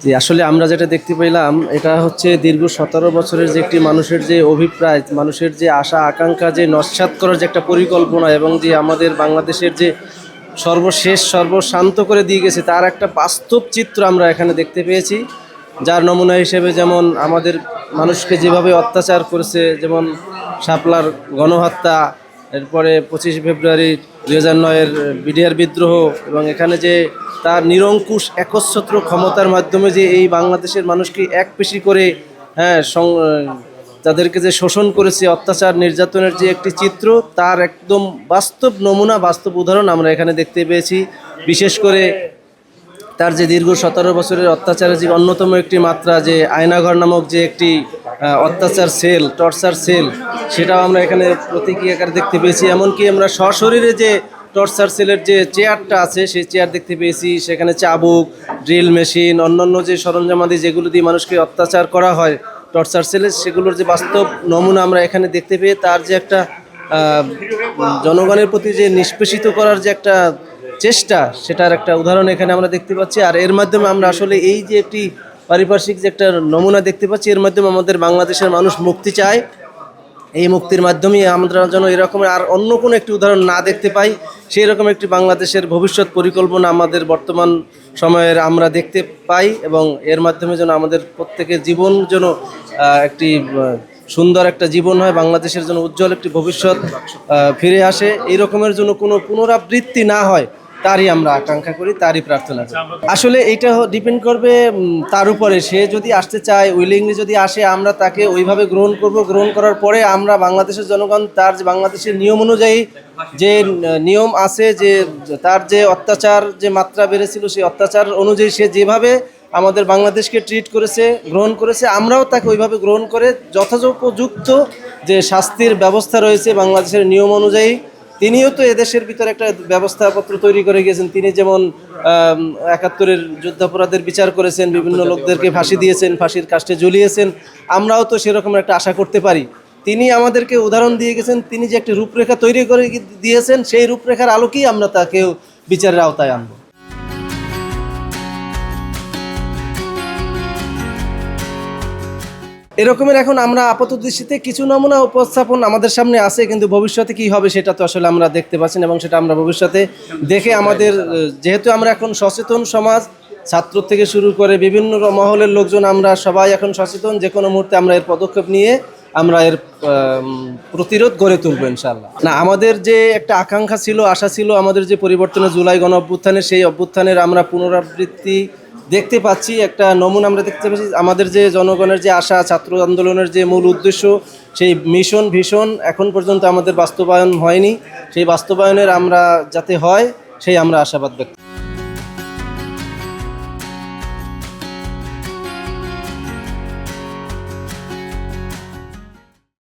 জি, আসলে আমরা যেটা দেখতে পেলাম এটা হচ্ছে দীর্ঘ ১৭ বছরের যে একটি মানুষের যে অভিপ্রায়, মানুষের যে আশা আকাঙ্ক্ষা যে নস্যাৎ করার যে একটা পরিকল্পনা এবং যে আমাদের বাংলাদেশের যে সর্বশেষ সর্বশান্ত করে দিয়ে গেছে তার একটা বাস্তব চিত্র আমরা এখানে দেখতে পেয়েছি। যার নমুনা হিসেবে যেমন আমাদের মানুষকে যেভাবে অত্যাচার করেছে, যেমন শাপলার গণহত্যা, এরপরে ২৫শে ফেব্রুয়ারি ২০০৯-এর বিডিআর বিদ্রোহ, এবং এখানে যে তার নিরঙ্কুশ একচ্ছত্র ক্ষমতার মাধ্যমে যে এই বাংলাদেশের মানুষকে একপেশি করে হ্যাঁ তাদেরকে যে শোষণ করেছে, অত্যাচার নির্যাতনের যে একটি চিত্র, তার একদম বাস্তব নমুনা, বাস্তব উদাহরণ আমরা এখানে দেখতে পেয়েছি। বিশেষ করে তার যে দীর্ঘ ১৭ বছরের অত্যাচারের যে অন্যতম একটি মাত্রা, যে আয়নাঘর নামক যে একটি অত্যাচার সেল, টর্চার সেল, সেটাও আমরা এখানে প্রতীকী আকারে দেখতে পেয়েছি। এমনকি আমরা সশরীরে যে টর্চার সেলের যে চেয়ারটা আছে সেই চেয়ার দেখতে পেয়েছি, সেখানে চাবুক, ড্রিল মেশিন, অন্যান্য যে সরঞ্জামাদি যেগুলো দিয়ে মানুষকে অত্যাচার করা হয় টর্চার সেলে, সেগুলোর যে বাস্তব নমুনা আমরা এখানে দেখতে পেয়ে তার যে একটা জনগণের প্রতি যে নিষ্পেষিত করার যে একটা চেষ্টা, সেটার একটা উদাহরণ এখানে আমরা দেখতে পাচ্ছি। আর এর মাধ্যমে আমরা আসলে এই যে একটি পারিপার্শ্বিক যে একটা নমুনা দেখতে পাচ্ছি, এর মাধ্যমে আমাদের বাংলাদেশের মানুষ মুক্তি চায়। এই মুক্তির মাধ্যমেই আমরা যেন এরকমের আর অন্য কোনো একটি উদাহরণ না দেখতে পাই, সেই রকম একটি বাংলাদেশের ভবিষ্যৎ পরিকল্পনা আমাদের বর্তমান সময়ের আমরা দেখতে পাই, এবং এর মাধ্যমে যেন আমাদের প্রত্যেকের জীবন যেন একটি সুন্দর একটা জীবন হয়, বাংলাদেশের জন্য উজ্জ্বল একটি ভবিষ্যৎ ফিরে আসে, এই রকমের জন্য কোনো পুনরাবৃত্তি না হয়, তারই আমরা আকাঙ্ক্ষা করি, তারই প্রার্থনা করি। আসলে এটা ডিপেন্ড করবে তার উপরে, সে যদি আসতে চায়, উইলিংলি যদি আসে, আমরা তাকে ওইভাবে গ্রহণ করব। গ্রহণ করার পরে আমরা বাংলাদেশের জনগণ তার যে বাংলাদেশের নিয়ম অনুযায়ী যে নিয়ম আছে, যে তার যে অত্যাচার যে মাত্রা বেড়েছিল, সেই অত্যাচার অনুযায়ী সে যেভাবে আমাদের বাংলাদেশকে ট্রিট করেছে, গ্রহণ করেছে, আমরাও তাকে ওইভাবে গ্রহণ করে যথোপযুক্ত যে শাস্তির ব্যবস্থা রয়েছে বাংলাদেশের নিয়ম অনুযায়ী, তিনিও তো এদেশের ভিতরে একটা ব্যবস্থাপত্র তৈরি করে গিয়েছেন। তিনি যেমন ৭১-এর যুদ্ধাপরাধের বিচার করেছেন, বিভিন্ন লোকদেরকে ফাঁসি দিয়েছেন, ফাঁসির কাস্টে ঝুলিয়েছেন, আমরাও তো সেরকম একটা আশা করতে পারি। তিনি আমাদেরকে উদাহরণ দিয়ে গেছেন, তিনি যে একটি রূপরেখা তৈরি করে দিয়েছেন, সেই রূপরেখার আলোকেই আমরা তাকেও বিচারের আওতায় আনব। এরকমের এখন আমরা আপাত দৃষ্টিতে কিছু নমুনা উপস্থাপন আমাদের সামনে আছে, কিন্তু ভবিষ্যতে কি হবে সেটা তো আসলে আমরা দেখতে পাচ্ছি না, এবং সেটা আমরা ভবিষ্যতে দেখে আমাদের, যেহেতু আমরা এখন সচেতন সমাজ, ছাত্র থেকে শুরু করে বিভিন্ন মহলের লোকজন, আমরা সবাই এখন সচেতন, যে কোনো মুহূর্তে আমরা এর পদক্ষেপ নিয়ে আমরা এর প্রতিরোধ গড়ে তুলব ইনশাআল্লাহ। না, আমাদের যে একটা আকাঙ্ক্ষা ছিল, আশা ছিল, আমাদের যে পরিবর্তনের জুলাই গণ অভ্যুত্থানের, সেই অভ্যুত্থানের আমরা পুনরাবৃত্তি দেখতে পাচ্ছি, একটা নমুনা আমরা দেখতে পাচ্ছি। আমাদের যে জনগণের যে আশা, ছাত্র আন্দোলনের যে মূল উদ্দেশ্য, সেই মিশন ভীষণ এখন পর্যন্ত আমাদের বাস্তবায়ন হয়নি, সেই বাস্তবায়নের আমরা যাতে হয় সেই আমরা আশাবাদ ব্যক্ত